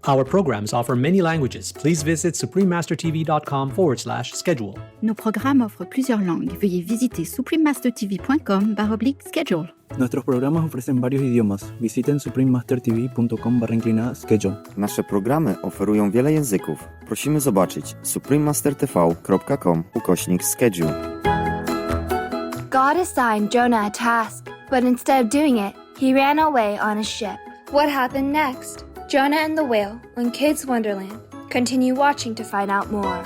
Our programs offer many languages. Please visit suprememastertv.com/schedule. Nos programmes offrent plusieurs langues. Veuillez visiter suprememastertv.com/schedule. Nuestros programas ofrecen varios idiomas. Visiten suprememastertv.com/schedule. Nasze programy oferują wiele języków. Prosimy zobaczyć suprememastertv.com/schedule. God assigned Jonah a task, but instead of doing it, he ran away on a ship. What happened next? Jonah and the Whale on Kids Wonderland. Continue watching to find out more.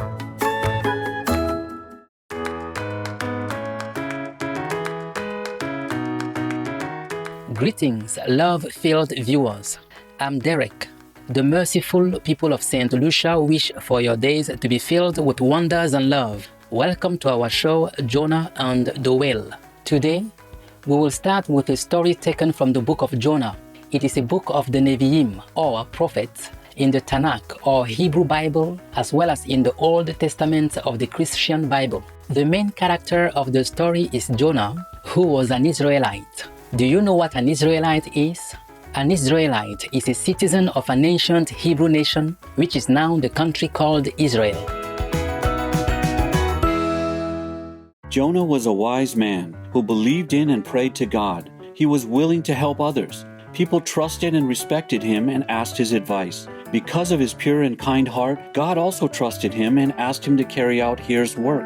Greetings, love-filled viewers. I'm Derek. The merciful people of St. Lucia wish for your days to be filled with wonders and love. Welcome to our show, Jonah and the Whale. Today, we will start with a story taken from the book of Jonah. It is a book of the Nevi'im, or prophets, in the Tanakh, or Hebrew Bible, as well as in the Old Testament of the Christian Bible. The main character of the story is Jonah, who was an Israelite. Do you know what an Israelite is? An Israelite is a citizen of an ancient Hebrew nation, which is now the country called Israel. Jonah was a wise man who believed in and prayed to God. He was willing to help others. People trusted and respected him and asked his advice. Because of his pure and kind heart, God also trusted him and asked him to carry out his work.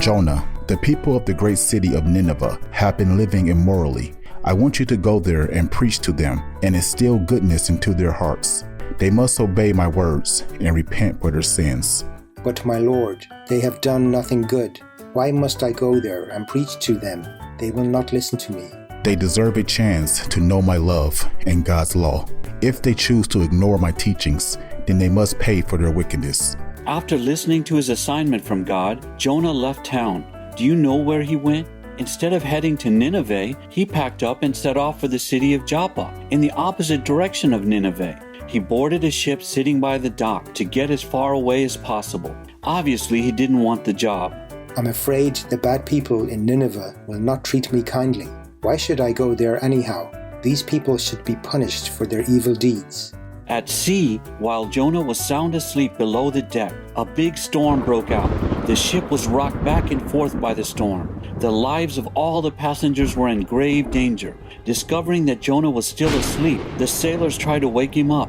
Jonah, the people of the great city of Nineveh have been living immorally. I want you to go there and preach to them and instill goodness into their hearts. They must obey my words and repent for their sins. But my Lord, they have done nothing good. Why must I go there and preach to them? They will not listen to me. They deserve a chance to know my love and God's law. If they choose to ignore my teachings, then they must pay for their wickedness. After listening to his assignment from God, Jonah left town. Do you know where he went? Instead of heading to Nineveh, he packed up and set off for the city of Joppa, in the opposite direction of Nineveh. He boarded a ship sitting by the dock to get as far away as possible. Obviously, he didn't want the job. I'm afraid the bad people in Nineveh will not treat me kindly. Why should I go there anyhow? These people should be punished for their evil deeds. At sea, while Jonah was sound asleep below the deck, a big storm broke out. The ship was rocked back and forth by the storm. The lives of all the passengers were in grave danger. Discovering that Jonah was still asleep, the sailors tried to wake him up.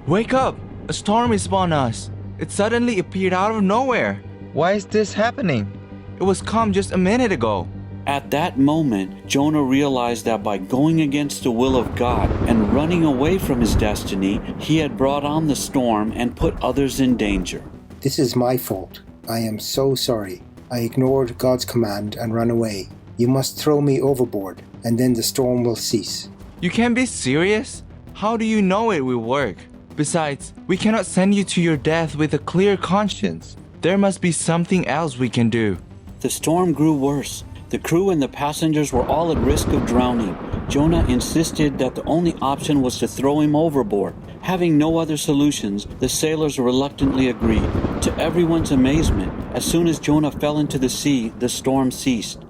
Wake up! A storm is upon us. It suddenly appeared out of nowhere. Why is this happening? It was calm just a minute ago. At that moment, Jonah realized that by going against the will of God and running away from his destiny, he had brought on the storm and put others in danger. This is my fault. I am so sorry. I ignored God's command and ran away. You must throw me overboard, and then the storm will cease. You can't be serious? How do you know it will work? Besides, we cannot send you to your death with a clear conscience. There must be something else we can do. The storm grew worse. The crew and the passengers were all at risk of drowning. Jonah insisted that the only option was to throw him overboard. Having no other solutions, the sailors reluctantly agreed. To everyone's amazement, as soon as Jonah fell into the sea, the storm ceased.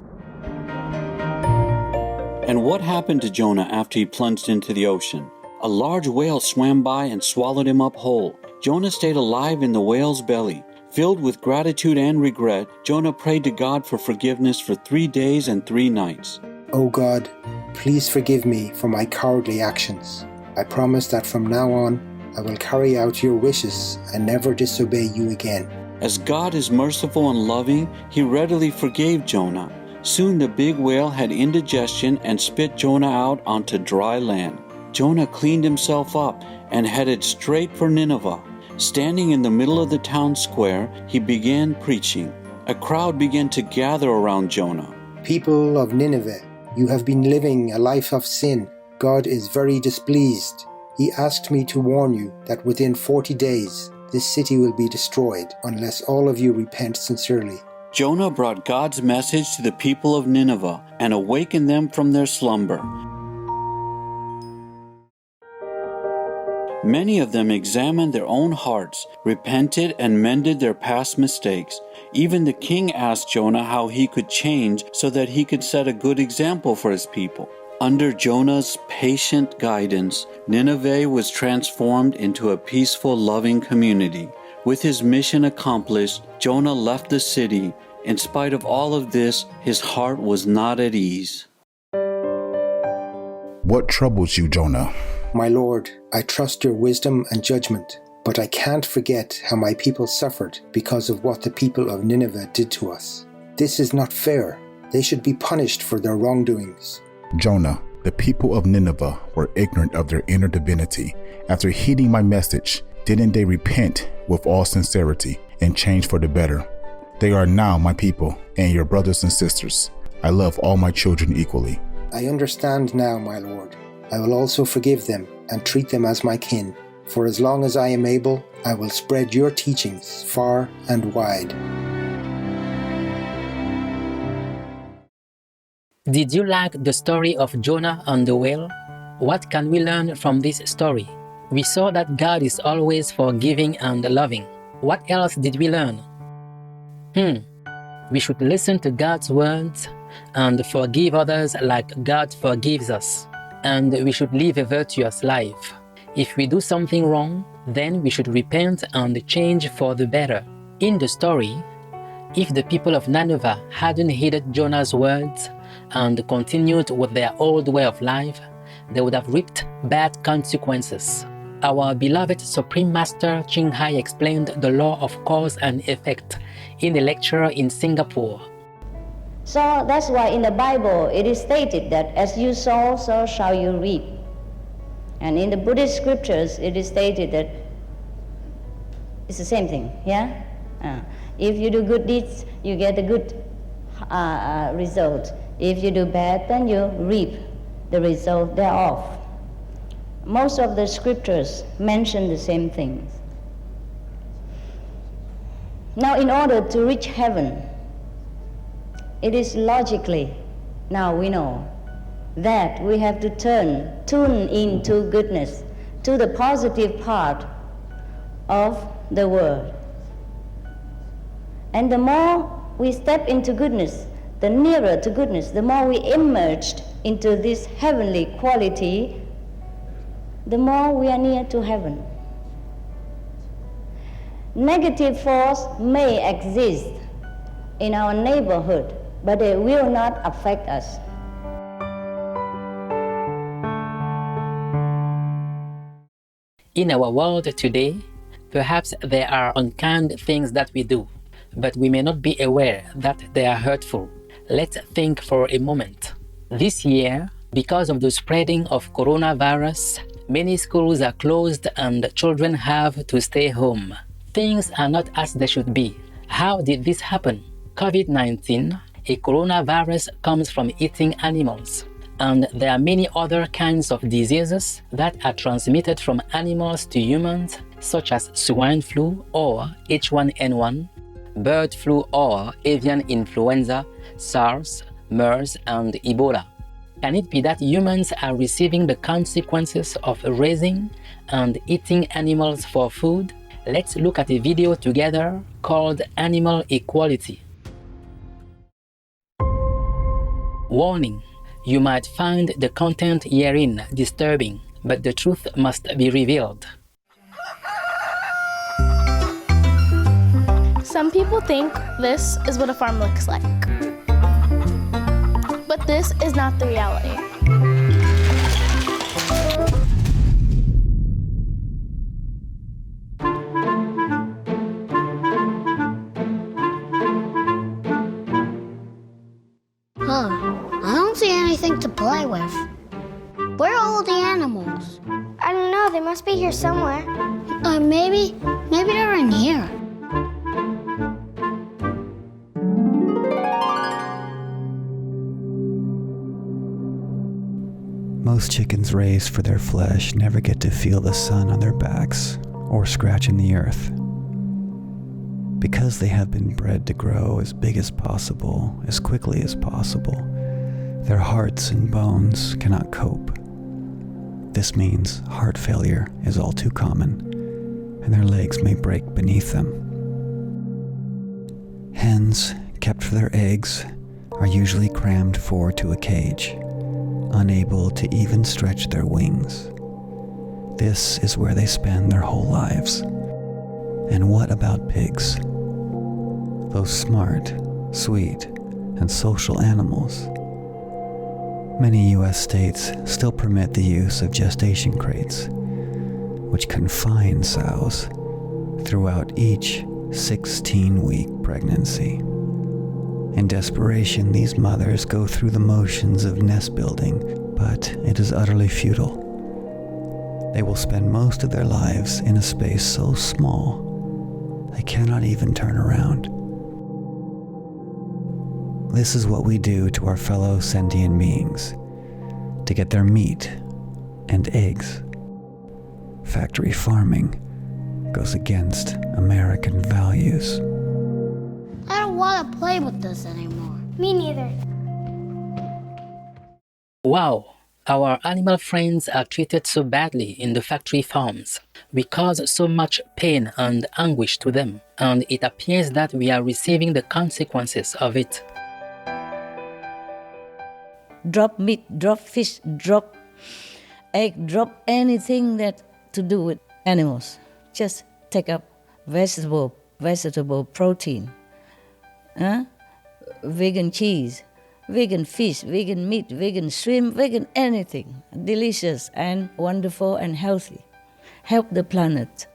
And what happened to Jonah after he plunged into the ocean? A large whale swam by and swallowed him up whole. Jonah stayed alive in the whale's belly. Filled with gratitude and regret, Jonah prayed to God for forgiveness for 3 days and 3 nights. Oh God, please forgive me for my cowardly actions. I promise that from now on, I will carry out your wishes and never disobey you again. As God is merciful and loving, he readily forgave Jonah. Soon the big whale had indigestion and spit Jonah out onto dry land. Jonah cleaned himself up and headed straight for Nineveh. Standing in the middle of the town square, he began preaching. A crowd began to gather around Jonah. People of Nineveh, you have been living a life of sin. God is very displeased. He asked me to warn you that within 40 days, this city will be destroyed unless all of you repent sincerely. Jonah brought God's message to the people of Nineveh and awakened them from their slumber. Many of them examined their own hearts, repented, and mended their past mistakes. Even the king asked Jonah how he could change so that he could set a good example for his people. Under Jonah's patient guidance, Nineveh was transformed into a peaceful, loving community. With his mission accomplished, Jonah left the city. In spite of all of this, his heart was not at ease. What troubles you, Jonah? My Lord, I trust your wisdom and judgment, but I can't forget how my people suffered because of what the people of Nineveh did to us. This is not fair. They should be punished for their wrongdoings. Jonah, the people of Nineveh were ignorant of their inner divinity. After heeding my message, didn't they repent with all sincerity and change for the better? They are now my people and your brothers and sisters. I love all my children equally. I understand now, my Lord. I will also forgive them and treat them as my kin. For as long as I am able, I will spread your teachings far and wide. Did you like the story of Jonah and the whale? What can we learn from this story? We saw that God is always forgiving and loving. What else did we learn? We should listen to God's words and forgive others like God forgives us. And we should live a virtuous life. If we do something wrong, then we should repent and change for the better. In the story, if the people of Nineveh hadn't heeded Jonah's words and continued with their old way of life, they would have reaped bad consequences. Our beloved Supreme Master Ching Hai explained the law of cause and effect in a lecture in Singapore. So that's why in the Bible it is stated that as you sow, so shall you reap. And in the Buddhist scriptures it is stated that it's the same thing, yeah? If you do good deeds, you get a good result. If you do bad, then you reap the result thereof. Most of the scriptures mention the same things. Now, in order to reach heaven, it is logically, now we know, that we have to tune into goodness, to the positive part of the world. And the more we step into goodness, the nearer to goodness, the more we emerged into this heavenly quality, the more we are near to heaven. Negative force may exist in our neighborhood, but they will not affect us. In our world today, perhaps there are unkind things that we do, but we may not be aware that they are hurtful. Let's think for a moment. This year, because of the spreading of coronavirus, many schools are closed and children have to stay home. Things are not as they should be. How did this happen? COVID-19, a coronavirus, comes from eating animals. And there are many other kinds of diseases that are transmitted from animals to humans, such as swine flu or H1N1, bird flu or avian influenza, SARS, MERS, and Ebola. Can it be that humans are receiving the consequences of raising and eating animals for food? Let's look at a video together called Animal Equality. Warning: you might find the content herein disturbing, but the truth must be revealed. Some people think this is what a farm looks like. But this is not the reality. I don't see anything to play with. Where are all the animals? I don't know, they must be here somewhere. Maybe they're in here. Most chickens raised for their flesh never get to feel the sun on their backs or scratch in the earth. Because they have been bred to grow as big as possible, as quickly as possible, their hearts and bones cannot cope. This means heart failure is all too common, and their legs may break beneath them. Hens, kept for their eggs, are usually crammed 4 to a cage. unable to even stretch their wings. This is where they spend their whole lives. And what about pigs? Those smart, sweet, and social animals. Many U.S. states still permit the use of gestation crates, which confine sows throughout each 16-week pregnancy. In desperation, these mothers go through the motions of nest building, but it is utterly futile. They will spend most of their lives in a space so small they cannot even turn around. This is what we do to our fellow sentient beings to get their meat and eggs. Factory farming goes against American values. I don't want to play with this anymore. Me neither. Wow, our animal friends are treated so badly in the factory farms. We cause so much pain and anguish to them, and it appears that we are receiving the consequences of it. Drop meat, drop fish, drop egg, drop anything that to do with animals. Just take up vegetable protein, vegan cheese, vegan fish, vegan meat, vegan shrimp, vegan anything. Delicious and wonderful and healthy. Help the planet.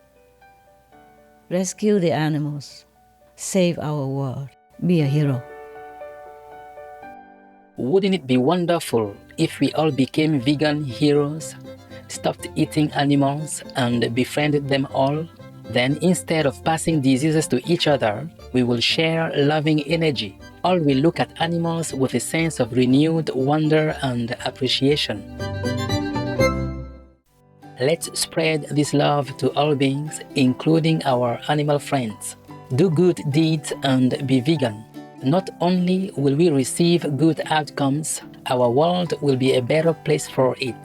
Rescue the animals. Save our world. Be a hero. Wouldn't it be wonderful if we all became vegan heroes, stopped eating animals, and befriended them all? Then instead of passing diseases to each other, we will share loving energy. All will look at animals with a sense of renewed wonder and appreciation. Let's spread this love to all beings, including our animal friends. Do good deeds and be vegan. Not only will we receive good outcomes, our world will be a better place for it.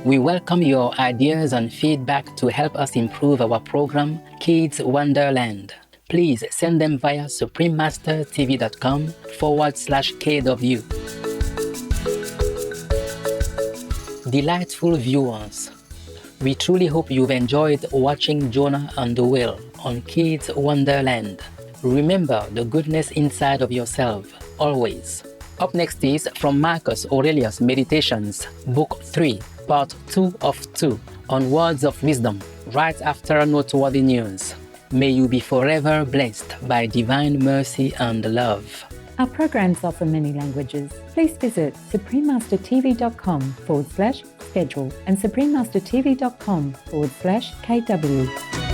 We welcome your ideas and feedback to help us improve our program, Kids Wonderland. Please send them via suprememastertv.com/KW. Delightful viewers, we truly hope you've enjoyed watching Jonah and the Whale on Kids Wonderland. Remember the goodness inside of yourself, always. Up next is from Marcus Aurelius' Meditations, Book 3, Part 2 of 2, on Words of Wisdom, right after Noteworthy News. May you be forever blessed by divine mercy and love. Our programs offer many languages. Please visit suprememastertv.com/schedule and suprememastertv.com/KW.